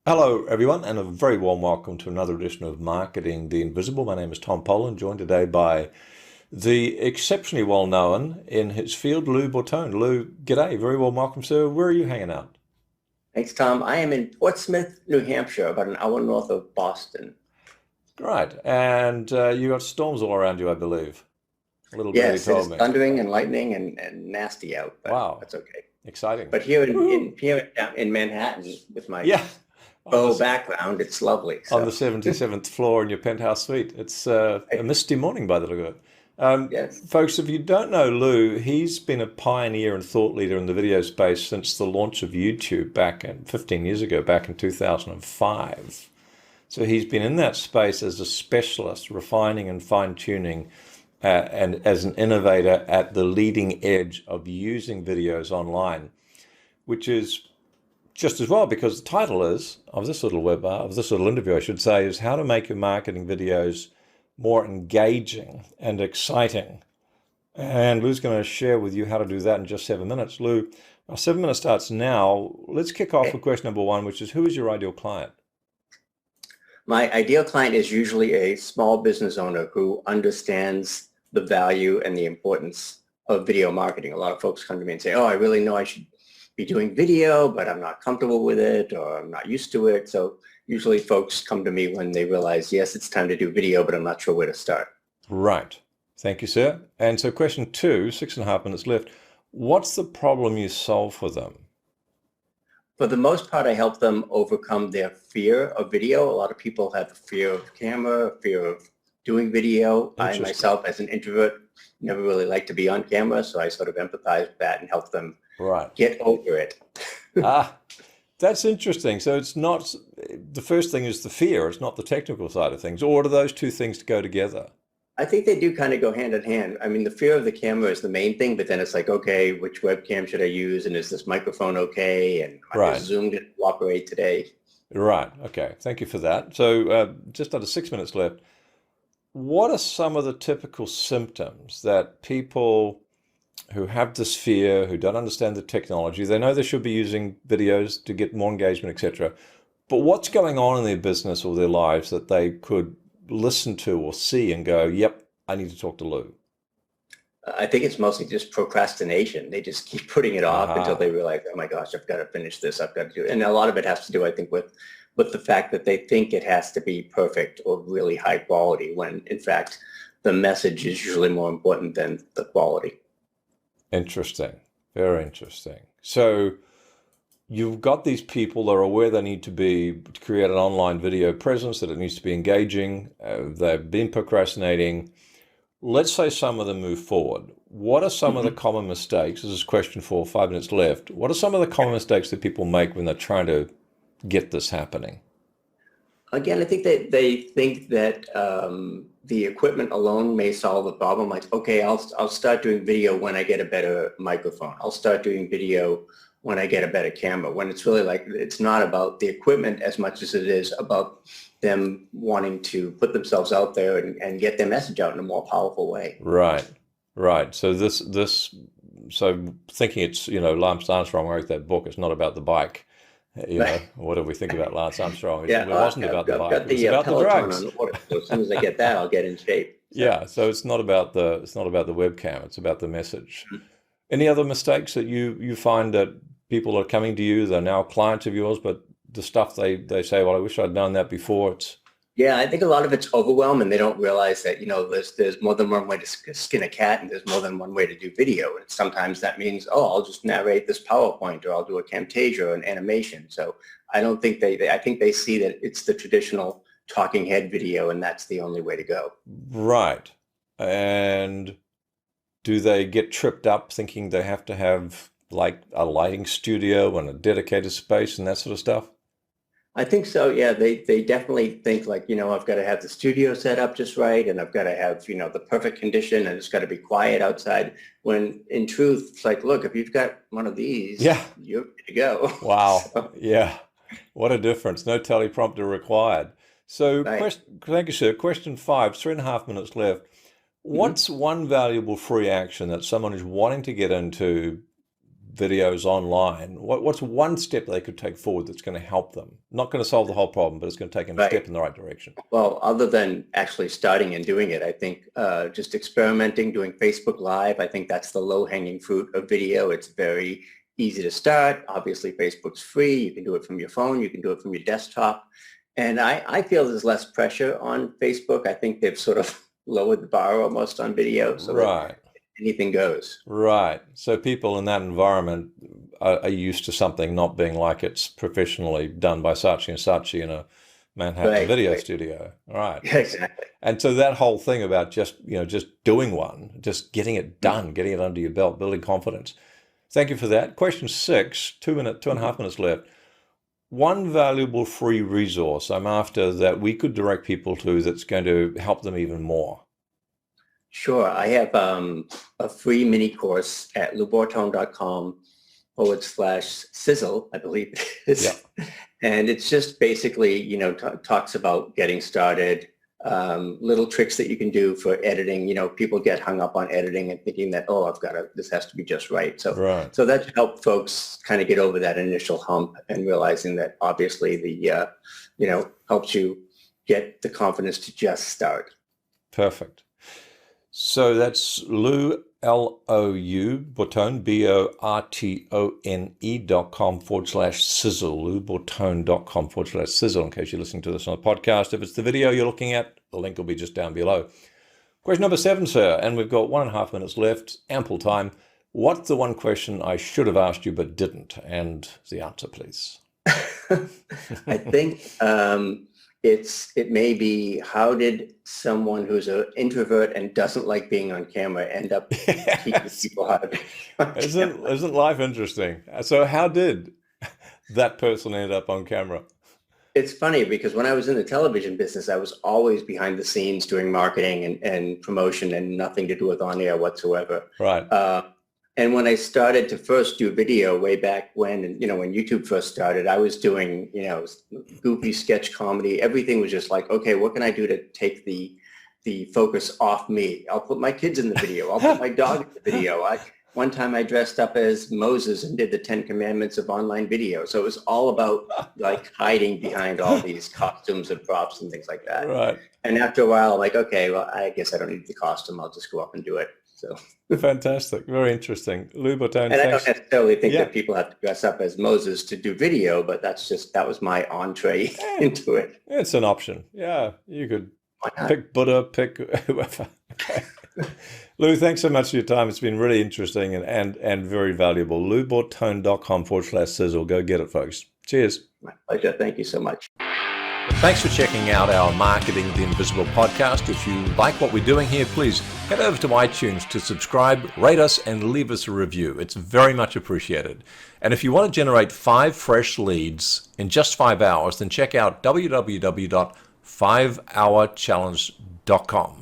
Hello, everyone, and a very warm welcome to another edition of Marketing the Invisible. My name is Tom Poland, joined today by the exceptionally well-known in his field, Lou Bortone. Lou, g'day, very warm welcome, sir. Where are you hanging out? Thanks, Tom. I am in Portsmouth, New Hampshire, about an hour north of Boston. Great, and you got storms all around you, I believe. A little birdie Yes, it told is me. thundering and lightning and nasty out, but Wow, that's okay. exciting. But here in, Woohoo! in here in Manhattan, with my Yeah, on faux the background, it's lovely. on the So 77th floor in your penthouse suite. It's a misty morning by the look of it. yes, Folks, if you don't know Lou, he's been a pioneer and thought leader in the video space since the launch of YouTube back in 15 years ago, back in 2005. So he's been in that space as a specialist, refining and fine-tuning, and as an innovator at the leading edge of using videos online, which is just as well because the title is of this little of this little interview, I should say, is how to make your marketing videos more engaging and exciting. And Lou's going to share with you how to do that in just 7 minutes. Lou, our 7 minutes starts now. Let's kick off with question number one, which is who is your ideal client? my ideal client is usually a small business owner who understands the value and the importance of video marketing. A lot of folks come to me and say, "Oh, I really know I should be doing video, but I'm not comfortable with it or I'm not used to it." So usually folks come to me when they realize, yes, it's time to do video, but I'm not sure where to start. Right. Thank you, sir. And so question two, 6.5 minutes left. What's the problem you solve for them? For the most part, I help them overcome their fear of video. A lot of people have a fear of camera, fear of doing video. I Interesting. myself, as an introvert, never really like to be on camera, so I sort of empathize with that and help them Right. get over it. Ah, that's interesting. So it's not, the first thing is the fear, it's not the technical side of things. Or do those two things go together? I think they do kind of go hand in hand. I mean, the fear of the camera is the main thing, but then it's like, okay, which webcam should I use? And is this microphone okay? And is Right. Zoom going to cooperate today? Right. Okay. Thank you for that. So just under 6 minutes left. What are some of the typical symptoms that people who have this fear, who don't understand the technology, they know they should be using videos to get more engagement, etc. But what's going on in their business or their lives that they could listen to or see and go, yep, I need to talk to Lou? I think it's mostly just procrastination. They just keep putting it off until Aha. they realize, oh my gosh, I've got to finish this. I've got to do it. And a lot of it has to do, I think, with the fact that they think it has to be perfect or really high quality, when in fact the message is usually more important than the quality. Interesting. Very interesting. So you've got these people that are aware they need to create an online video presence, that it needs to be engaging. They've been procrastinating. Let's say some of them move forward. What are some of the Mhm. common mistakes? This is question four, 5 minutes left. What are some of the common mistakes that people make when they're trying to get this happening? Again, I think that they think that the equipment alone may solve the problem. Like, okay, I'll start doing video when I get a better microphone. I'll start doing video when I get a better camera. When it's really like it's not about the equipment as much as it is about them wanting to put themselves out there and get their message out in a more powerful way. Right, right. So so thinking it's, Lance Armstrong wrote that book. It's not about the bike. What do we think about Lance Armstrong? Yeah, It wasn't I've, about the I've bike. got It was the about the Peloton drugs. on order. So as soon as I get that, I'll get in shape. So. Yeah. So it's not about the webcam. It's about the message. Any other mistakes that you find that people are coming to you, they're now clients of yours, but the stuff they say, well, I wish I'd done that before. It's Yeah, I think a lot of it's overwhelm, and they don't realize that, there's more than one way to skin a cat, and there's more than one way to do video. And sometimes that means, oh, I'll just narrate this PowerPoint, or I'll do a Camtasia or an animation. So I don't think I think they see that it's the traditional talking head video, and that's the only way to go. right. And do they get tripped up thinking they have to have like a lighting studio and a dedicated space and that sort of stuff? I think so. Yeah, they definitely think like, I've got to have the studio set up just right, and I've got to have, the perfect condition, and it's got to be quiet outside. When in truth, it's like, look, if you've got one of these, Yeah. you're good to go. Wow. So, Yeah. What a difference. No teleprompter required. So, right. thank you, sir. Question five, 3.5 minutes left. Mhm. What's one valuable free action that someone is wanting to get into videos online, what's one step they could take forward that's going to help them? Not going to solve the whole problem, but it's going to take them a step in the right direction. Well, other than actually starting and doing it, I think just experimenting, doing Facebook Live, I think that's the low-hanging fruit of video. It's very easy to start. Obviously, Facebook's free. You can do it from your phone. You can do it from your desktop. And I feel there's less pressure on Facebook. I think they've sort of lowered the bar almost on video. So right. Anything goes. Right. So people in that environment are used to something not being like it's professionally done by such and such in a Manhattan video studio. Right. Exactly. And so that whole thing about just doing one, just getting it done, getting it under your belt, building confidence. Thank you for that. Question 6, 2.5 minutes left. One valuable free resource I'm after that we could direct people to that's going to help them even more. Sure. I have a free mini course at loubortone.com/sizzle, I believe it is. Yeah. And it's just basically, talks about getting started, little tricks that you can do for editing. People get hung up on editing and thinking that, this has to be just right. So that helped folks kind of get over that initial hump and realizing that obviously the, helps you get the confidence to just start. Perfect. So that's Lou, L-O-U, Bortone, BORTONE.com/sizzle, loubortone.com/sizzle, in case you're listening to this on a podcast. If it's the video you're looking at, the link will be just down below. Question number 7, sir, and we've got 1.5 minutes left, ample time. What's the one question I should have asked you but didn't? And the answer, please. I think it may be, how did someone who's an introvert and doesn't like being on camera end up teaching people how to be on camera? Isn't life interesting? So how did that person end up on camera? It's funny because when I was in the television business, I was always behind the scenes doing marketing and promotion and nothing to do with on air whatsoever. Right. And when I started to first do video way back when, when YouTube first started, I was doing, goofy sketch comedy. Everything was just like, okay, what can I do to take the focus off me? I'll put my kids in the video. I'll put my dog in the video. One time I dressed up as Moses and did the 10 Commandments of online video. So it was all about like hiding behind all these costumes and props and things like that. Right. And after a while, I'm like, okay, well, I guess I don't need the costume. I'll just go up and do it. So fantastic. Very interesting. Lou Bortone, and I don't necessarily think that people have to dress up as Moses to do video, but that was my entree into it. It's an option. Yeah, you could pick Buddha, pick whoever. Okay. Lou, thanks so much for your time. It's been really interesting and very valuable. loubortone.com/sizzle. Go get it, folks. Cheers. My pleasure. Thank you so much. Thanks for checking out our Marketing the Invisible podcast. If you like what we're doing here, please head over to iTunes to subscribe, rate us, and leave us a review. It's very much appreciated. And if you want to generate 5 fresh leads in just 5 hours, then check out www.5hourchallenge.com.